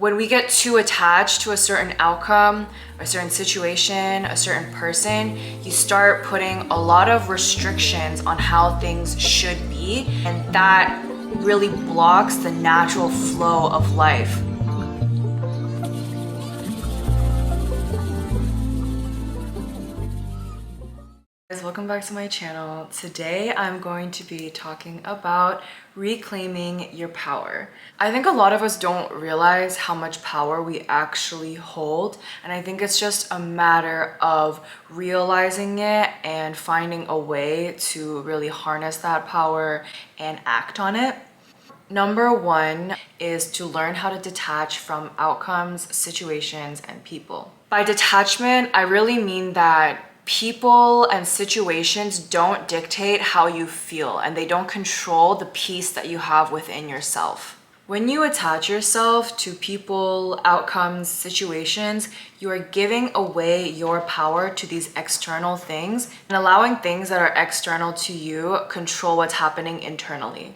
When we get too attached to a certain outcome, a certain situation, a certain person, you start putting a lot of restrictions on how things should be, and that really blocks the natural flow of life. Guys, welcome back to my channel. Today I'm going to be talking about reclaiming your power. I think a lot of us don't realize how much power we actually hold, and I think it's just a matter of realizing it and finding a way to really harness that power and act on it. Number one is to learn how to detach from outcomes, situations, and people. By detachment, I really mean that people and situations don't dictate how you feel, and they don't control the peace that you have within yourself. When you attach yourself to people, outcomes, situations, you are giving away your power to these external things and allowing things that are external to you control what's happening internally.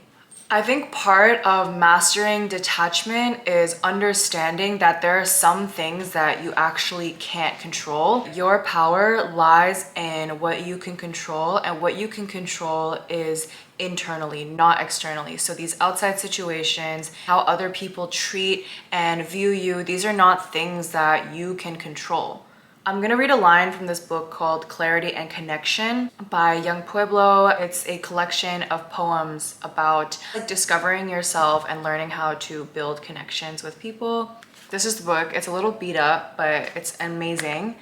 I think part of mastering detachment is understanding that there are some things that you actually can't control. Your power lies in what you can control, and what you can control is internally, not externally. So these outside situations, how other people treat and view you, these are not things that you can control. I'm gonna read a line from this book called Clarity and Connection by Young Pueblo. It's a collection of poems about discovering yourself and learning how to build connections with people. This is the book. It's a little beat up, but it's amazing.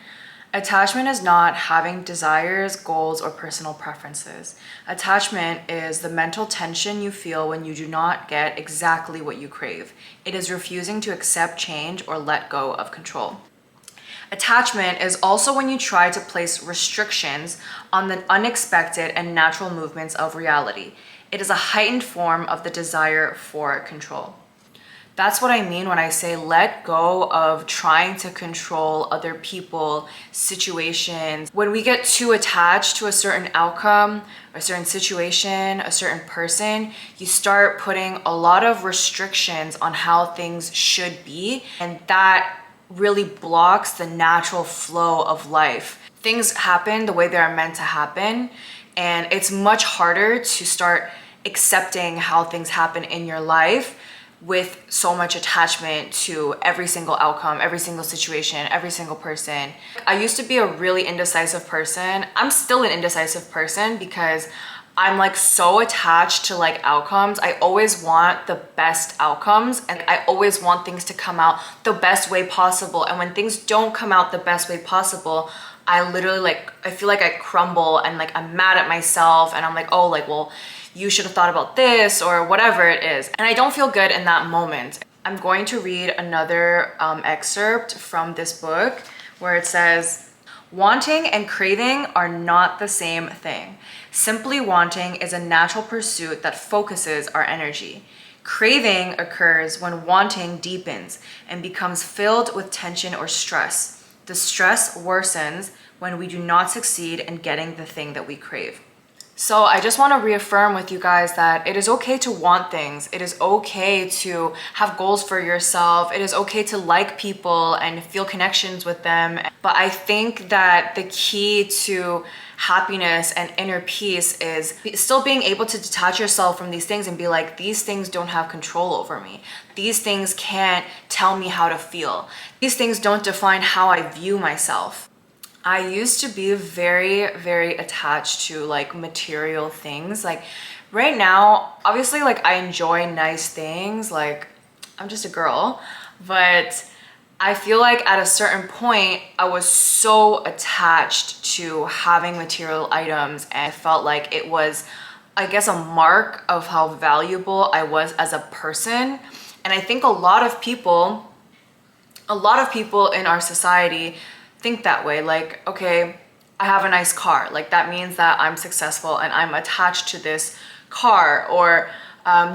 Attachment is not having desires, goals, or personal preferences. Attachment is the mental tension you feel when you do not get exactly what you crave. It is refusing to accept change or let go of control. Attachment is also when you try to place restrictions on the unexpected and natural movements of reality. It is a heightened form of the desire for control. That's what I mean when I say let go of trying to control other people, situations. When we get too attached to a certain outcome, a certain situation, a certain person, you start putting a lot of restrictions on how things should be, and that really blocks the natural flow of life. Things happen the way they're meant to happen, and it's much harder to start accepting how things happen in your life with so much attachment to every single outcome, every single situation, every single person. I used to be a really indecisive person. I'm still an indecisive person because I'm like so attached to like outcomes. I always want the best outcomes, and I always want things to come out the best way possible. And when things don't come out the best way possible, I literally I feel like I crumble, and like I'm mad at myself, and I'm like, oh, like, well, you should have thought about this or whatever it is. And I don't feel good in that moment. I'm going to read another excerpt from this book where it says, "Wanting and craving are not the same thing. Simply wanting is a natural pursuit that focuses our energy. Craving occurs when wanting deepens and becomes filled with tension or stress. The stress worsens when we do not succeed in getting the thing that we crave." So I just want to reaffirm with you guys that it is okay to want things. It is okay to have goals for yourself. It is okay to like people and feel connections with them. But I think that the key to happiness and inner peace is still being able to detach yourself from these things and be like, these things don't have control over me. These things can't tell me how to feel. These things don't define how I view myself. I used to be very, very attached to like material things. Like right now, obviously, like I enjoy nice things. Like I'm just a girl, but I feel like at a certain point, I was so attached to having material items, and I felt like it was, I guess, a mark of how valuable I was as a person. And I think a lot of people in our society think that way. Like, okay, I have a nice car. Like that means that I'm successful and I'm attached to this car, or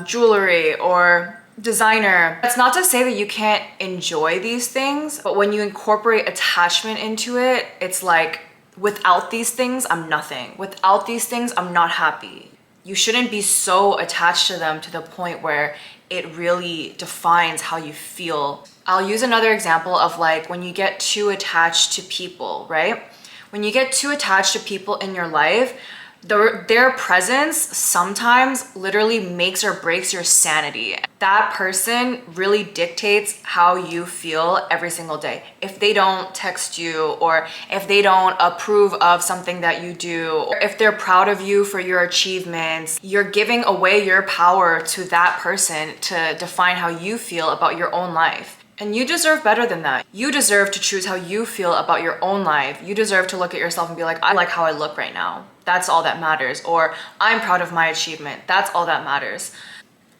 jewelry or designer. That's not to say that you can't enjoy these things, but when you incorporate attachment into it, it's like, without these things, I'm nothing. Without these things, I'm not happy. You shouldn't be so attached to them to the point where it really defines how you feel. I'll use another example of like when you get too attached to people, right? When you get too attached to people in your life, their presence sometimes literally makes or breaks your sanity. That person really dictates how you feel every single day. If they don't text you, or if they don't approve of something that you do, or if they're proud of you for your achievements, you're giving away your power to that person to define how you feel about your own life. And you deserve better than that. You deserve to choose how you feel about your own life. You deserve to look at yourself and be like, I like how I look right now. That's all that matters. Or I'm proud of my achievement. That's all that matters.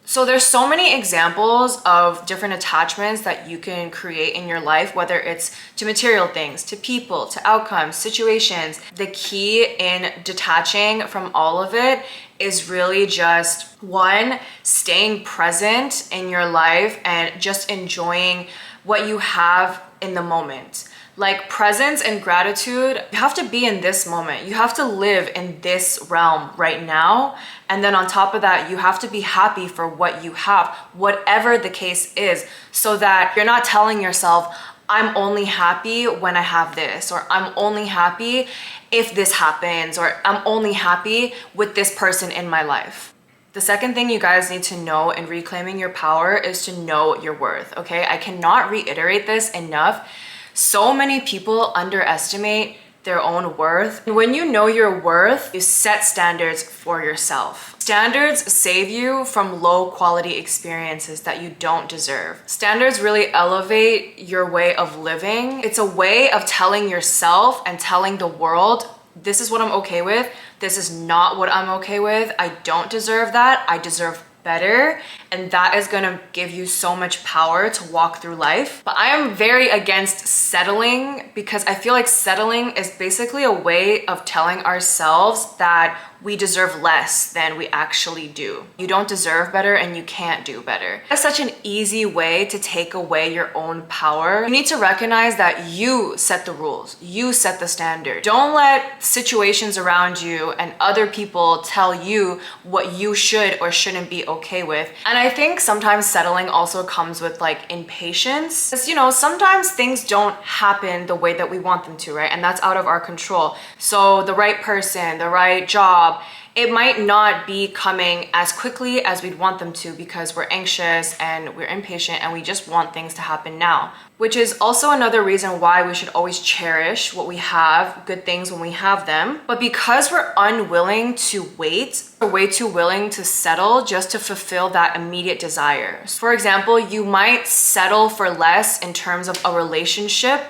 So there's so many examples of different attachments that you can create in your life, whether it's to material things, to people, to outcomes, situations. The key in detaching from all of it is really just one, staying present in your life and just enjoying what you have in the moment. Like presence and gratitude, you have to be in this moment. You have to live in this realm right now. And then on top of that, you have to be happy for what you have, whatever the case is, so that you're not telling yourself, I'm only happy when I have this, or I'm only happy if this happens, or I'm only happy with this person in my life. The second thing you guys need to know in reclaiming your power is to know your worth, okay? I cannot reiterate this enough. So many people underestimate their own worth. When you know your worth, you set standards for yourself. Standards save you from low quality experiences that you don't deserve. Standards really elevate your way of living. It's a way of telling yourself and telling the world, this is what I'm okay with. This is not what I'm okay with. I don't deserve that. I deserve better, and that is going to give you so much power to walk through life. But I am very against settling, because I feel like settling is basically a way of telling ourselves that we deserve less than we actually do. You don't deserve better and you can't do better. That's such an easy way to take away your own power. You need to recognize that you set the rules, you set the standard. Don't let situations around you and other people tell you what you should or shouldn't be okay with. And I think sometimes settling also comes with like impatience. Because, you know, sometimes things don't happen the way that we want them to, right? And that's out of our control. So the right person, the right job, it might not be coming as quickly as we'd want them to, because we're anxious and we're impatient and we just want things to happen now. Which is also another reason why we should always cherish what we have, good things when we have them. But because we're unwilling to wait, we're way too willing to settle just to fulfill that immediate desire. For example, you might settle for less in terms of a relationship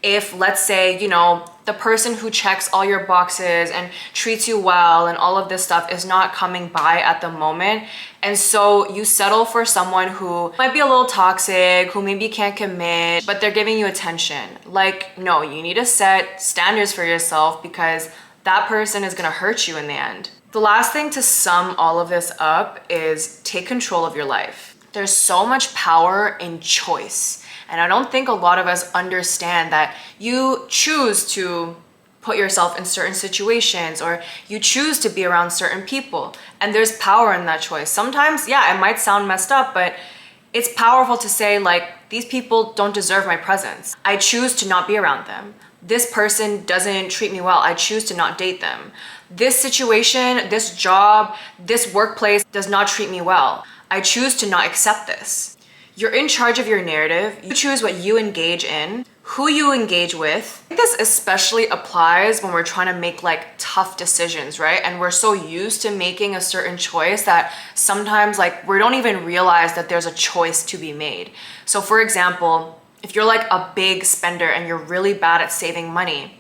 if, let's say, you know, the person who checks all your boxes and treats you well and all of this stuff is not coming by at the moment. And so you settle for someone who might be a little toxic, who maybe can't commit, but they're giving you attention. Like, no, you need to set standards for yourself, because that person is gonna hurt you in the end. The last thing to sum all of this up is take control of your life. There's so much power in choice. And I don't think a lot of us understand that you choose to put yourself in certain situations, or you choose to be around certain people. And there's power in that choice. Sometimes, yeah, it might sound messed up, but it's powerful to say, like, these people don't deserve my presence. I choose to not be around them. This person doesn't treat me well. I choose to not date them. This situation, this job, this workplace does not treat me well. I choose to not accept this. You're in charge of your narrative. You choose what you engage in, who you engage with. I think this especially applies when we're trying to make like tough decisions, right? And we're so used to making a certain choice that sometimes like we don't even realize that there's a choice to be made. So for example, if you're like a big spender and you're really bad at saving money,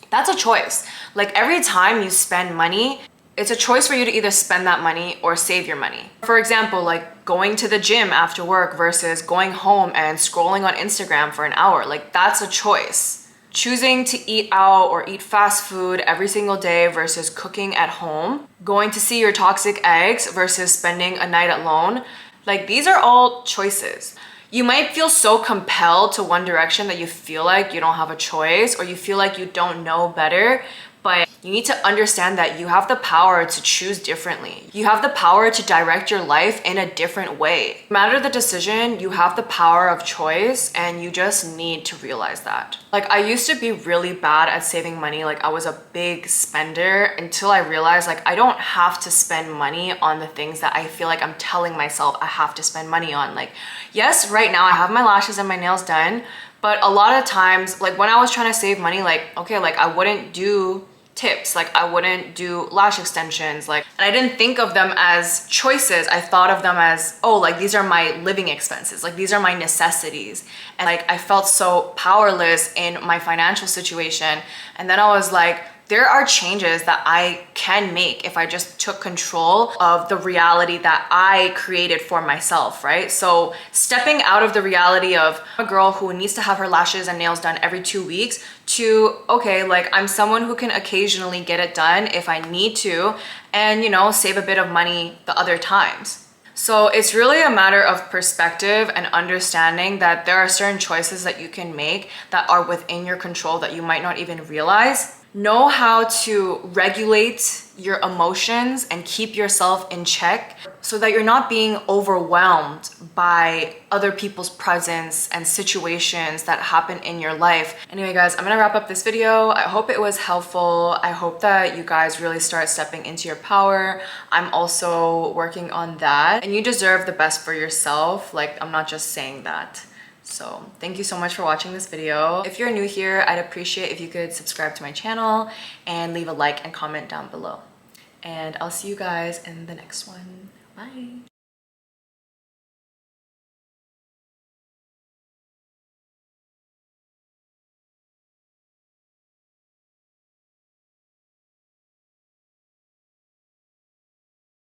that's a choice. Like every time you spend money, it's a choice for you to either spend that money or save your money. For example, like going to the gym after work versus going home and scrolling on Instagram for an hour. Like that's a choice. Choosing to eat out or eat fast food every single day versus cooking at home. Going to see your toxic ex versus spending a night alone. Like these are all choices. You might feel so compelled to one direction that you feel like you don't have a choice, or you feel like you don't know better. But You need to understand that you have the power to choose differently. You have the power to direct your life in a different way. No matter the decision, you have the power of choice, and you just need to realize that. Like, I used to be really bad at saving money. Like, I was a big spender until I realized like I don't have to spend money on the things that I feel like I'm telling myself I have to spend money on. Like, yes, right now I have my lashes and my nails done, but a lot of times, like when I was trying to save money, like, okay, like I wouldn't do tips, like I wouldn't do lash extensions, like, and I didn't think of them as choices. I thought of them as, oh, like these are my living expenses, like these are my necessities. And like I felt so powerless in my financial situation. And then I was like, there are changes that I can make if I just took control of the reality that I created for myself, right? So stepping out of the reality of a girl who needs to have her lashes and nails done every 2 weeks to, okay, like I'm someone who can occasionally get it done if I need to, and you know, save a bit of money the other times. So it's really a matter of perspective and understanding that there are certain choices that you can make that are within your control that you might not even realize. Know how to regulate your emotions and keep yourself in check so that you're not being overwhelmed by other people's presence and situations that happen in your life. Anyway, guys, I'm gonna wrap up this video. I hope it was helpful. I hope that you guys really start stepping into your power. I'm also working on that, and you deserve the best for yourself. Like, I'm not just saying that. So thank you so much for watching this video. If you're new here, I'd appreciate if you could subscribe to my channel and leave a like and comment down below. And I'll see you guys in the next one. Bye.